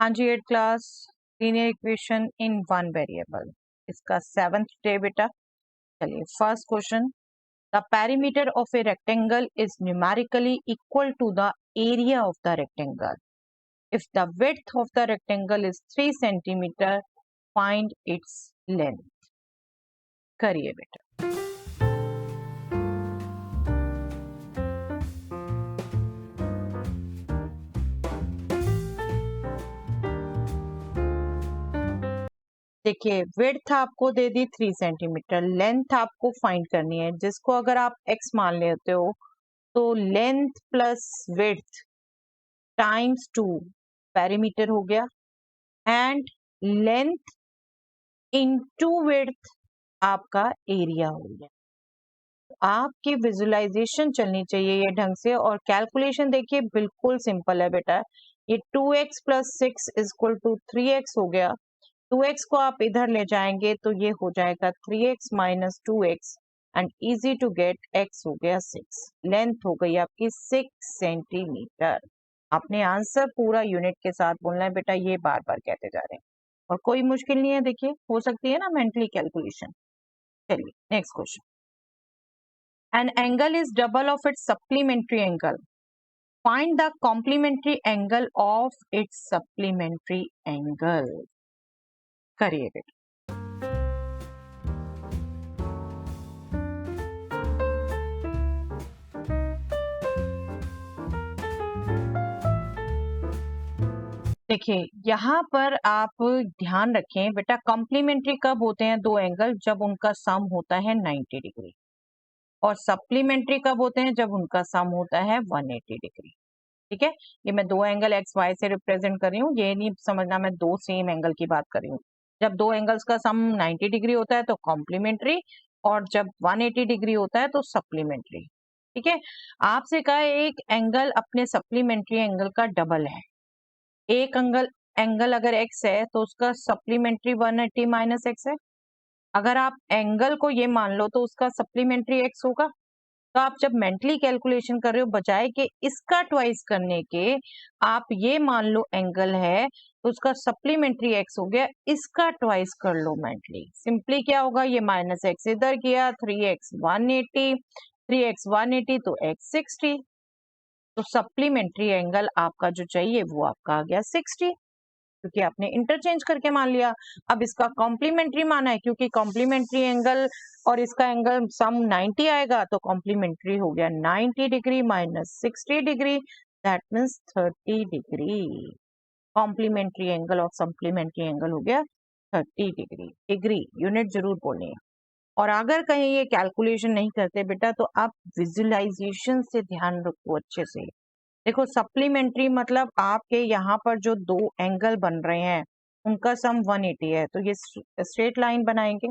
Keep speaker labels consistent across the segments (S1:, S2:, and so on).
S1: हाँ जी, 8th class linear equation in one variable, इसका 7th डे बेटा। चलिए first question, the perimeter of a rectangle is numerically equal to the area of the rectangle if the width of the rectangle is 3 centimetre, find its length. करिए बेटा। देखिए width आपको दे दी 3 centimetre, length आपको find करनी है, जिसको अगर आप x मान लेते हो तो length plus width times 2 perimeter हो गया एंड लेंथ इनटू विड्थ आपका एरिया हो गया। आपकी विजुअलाइजेशन चलनी चाहिए ये ढंग से, और कैलकुलेशन देखिए बिल्कुल सिंपल है बेटा। ये 2x plus 6 equal to 3x हो गया। 2x को आप इधर ले जाएंगे तो ये हो जाएगा 3x minus 2x and easy to get x हो गया 6। लेंथ हो गई आपकी 6 सेंटीमीटर। आपने आंसर पूरा यूनिट के साथ बोलना है बेटा, ये बार बार कहते जा रहे हैं और कोई मुश्किल नहीं है। देखिए हो सकती है ना मेंटली कैलकुलेशन। चलिए next question, an angle is double of its supplementary angle, find the complementary angle of its supplementary angle। करिए बेटा। देखिए यहाँ पर आप ध्यान रखें बेटा, कॉम्प्लीमेंट्री कब होते हैं दो एंगल, जब उनका सम होता है 90 डिग्री, और सप्लीमेंट्री कब होते हैं, जब उनका सम होता है 180 डिग्री। ठीक है, ये मैं दो एंगल एक्स वाई से रिप्रेजेंट कर रही हूँ, ये नहीं समझना मैं दो सेम एंगल की बात कर रही हूँ। जब दो एंगल्स का सम 90 डिग्री होता है तो कॉम्प्लीमेंट्री, और जब 180 डिग्री होता है तो सप्लीमेंट्री। ठीक है, आपसे कहा है एक एंगल अपने सप्लीमेंट्री एंगल का डबल है। एक एंगल अगर x है तो उसका सप्लीमेंट्री 180 माइनस एक्स है। अगर आप एंगल को ये मान लो तो उसका सप्लीमेंट्री x होगा। तो आप जब मेंटली कैलकुलेशन कर रहे हो, बजाय कि इसका ट्वाइस करने के आप ये मान लो एंगल है तो उसका सप्लीमेंट्री x हो गया, इसका ट्वाइस कर लो मेंटली। सिंपली क्या होगा, ये माइनस एक्स इधर किया, 3x 180, 3x 180 तो x 60। तो सप्लीमेंट्री एंगल आपका जो चाहिए वो आपका आ गया 60, क्योंकि आपने इंटरचेंज करके मान लिया। अब इसका कॉम्प्लीमेंट्री माना है, क्योंकि कॉम्प्लीमेंट्री एंगल और इसका एंगल सम 90 आएगा, तो कॉम्प्लीमेंट्री हो गया 90 degree minus 60 degree, that means 30 degree. Complementary angle और सप्लीमेंट्री एंगल हो गया 30 डिग्री। डिग्री यूनिट जरूर बोलनी है। और अगर कहीं ये कैलकुलेशन नहीं करते बेटा तो आप विजुअलाइजेशन से ध्यान रखो अच्छे से। देखो सप्लीमेंट्री मतलब आपके यहाँ पर जो दो एंगल बन रहे हैं उनका सम 180 है, तो ये स्ट्रेट लाइन बनाएंगे।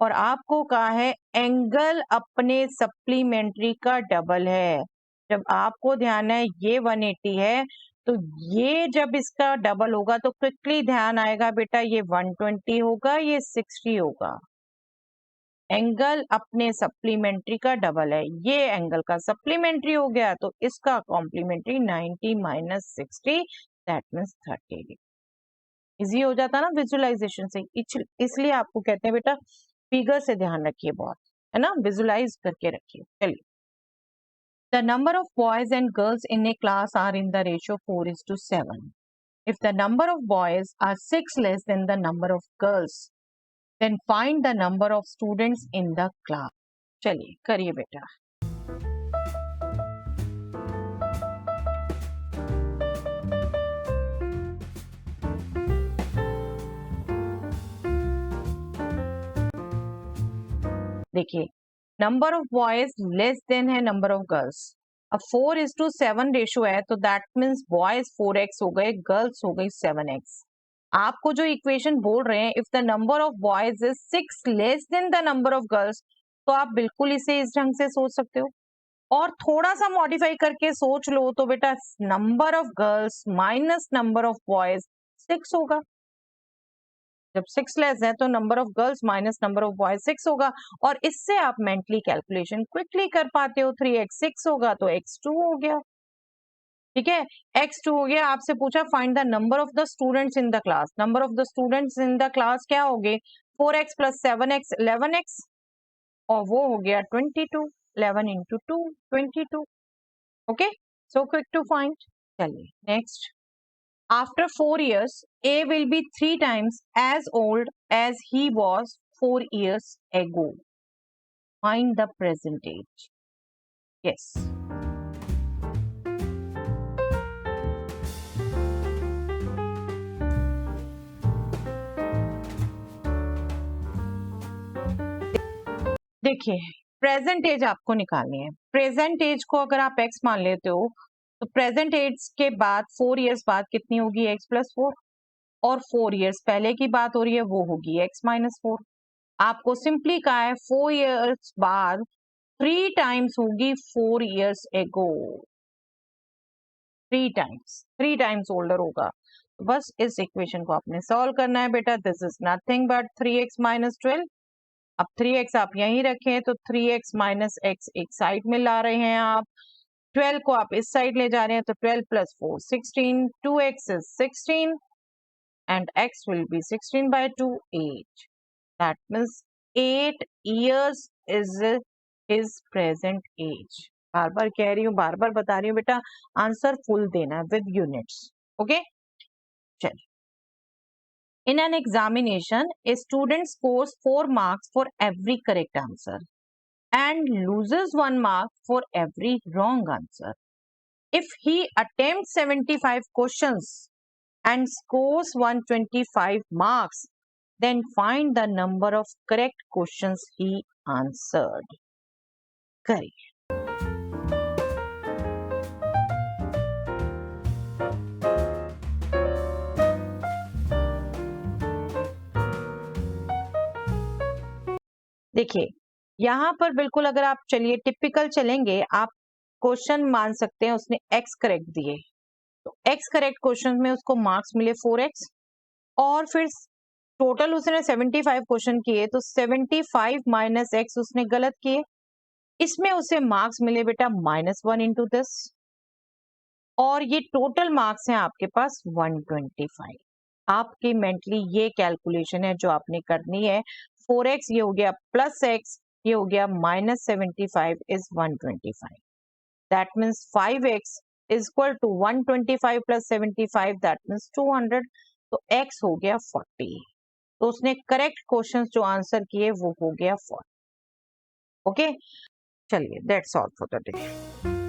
S1: और आपको कहा है एंगल अपने सप्लीमेंट्री का डबल है। जब आपको ध्यान है ये 180 है, तो ये जब इसका डबल होगा तो क्विकली ध्यान आएगा बेटा, ये 120 होगा, ये 60 होगा। एंगल अपने सप्लीमेंट्री का डबल है, ये एंगल का सप्लीमेंट्री हो गया तो इसका complementary 90 minus 60, that means 30। Easy हो जाता ना विजुअलाइजेशन से, इसलिए आपको कहते हैं बेटा फिगर से ध्यान रखिए बहुत, है ना, विजुअलाइज करके रखिए। चलिए, the number of boys and girls in a class are in the ratio 4:7। If the number of boys are 6 less than the number of girls, then find the number of students in the class। चलिए करिए बेटा। देखिए number of boys less than है number of girls. अब 4:7 ratio है तो that means boys 4x हो गए, गर्ल्स हो गई 7x। आपको जो इक्वेशन बोल रहे हैं, if the number of boys is 6 less than the number of girls, तो आप बिल्कुल इसे इस ढंग से सोच सकते हो। और थोड़ा सा मॉडिफाई करके सोच लो तो बेटा number of girls minus number of boys 6 होगा। जब 6 लेस है तो number of girls minus number of boys 6 होगा, और इससे आप मेंटली कैलकुलेशन क्विकली कर पाते हो। 3x 6 होगा तो x 2 हो गया। ठीक है, x2 हो गया, आपसे पूछा find the number of the students in the class, number of the students in the class क्या हो गए 4x प्लस 7x 11x, और वो हो गया 22, 11 into 2 22। Okay, so quick to find. चलिए next, after 4 years a will be 3 times as old as he was 4 years ago, find the present age। yes, देखिए present as आपको निकालनी है। Present as को अगर आप x मान लेते हो तो प्रेजेंट एज के बाद 4 इयर्स बाद कितनी होगी x प्लस 4, और 4 इयर्स पहले की बात हो रही है वो होगी x माइनस 4। आपको सिंपली कहा है 4 इयर्स बाद 3 टाइम्स होगी 4 इयर्स एगो, 3 टाइम्स ओल्डर होगा। तो बस इस इक्वेशन को आपने सॉल्व करना है बेटा। This is nothing but 3x minus 12। अब 3x आप यहीं रखें तो 3x माइनस x एक साइड में ला रहे हैं आप, 12 को आप इस साइड ले जा रहे हैं तो 12 plus 4 16, 2x is 16 and x will be 16 by 2 8, that means 8 years is his present age। बार बार कह रही हूँ, बार बार बता रही हूँ बेटा, आंसर फुल देना है विद यूनिट्स। ओके, चलिए, in an examination a student scores 4 marks for every correct answer and loses 1 mark for every wrong answer. If he attempts 75 questions and scores 125 marks, then find the number of correct questions he answered। करिए। देखिए यहाँ पर बिल्कुल अगर आप चलिए typical चलेंगे, आप क्वेश्चन मान सकते हैं उसने x करेक्ट दिए तो x करेक्ट क्वेश्चन में उसको मार्क्स मिले 4x, और फिर टोटल उसने 75 क्वेश्चन किए तो 75 माइनस x उसने गलत किए, इसमें उसे मार्क्स मिले बेटा -1 इंटू दिस, और ये टोटल मार्क्स हैं आपके पास 125। आपकी मेंटली ये कैलकुलेशन है जो आपने करनी है। 4x ये हो गया प्लस x, ये हो गया -75 is 125, that means 5x is equal to 125 plus 75, that means 200, तो x हो गया 40। तो उसने करेक्ट क्वेश्चंस जो आंसर किए वो हो गया 40। ओके, चलिए that's all for the day.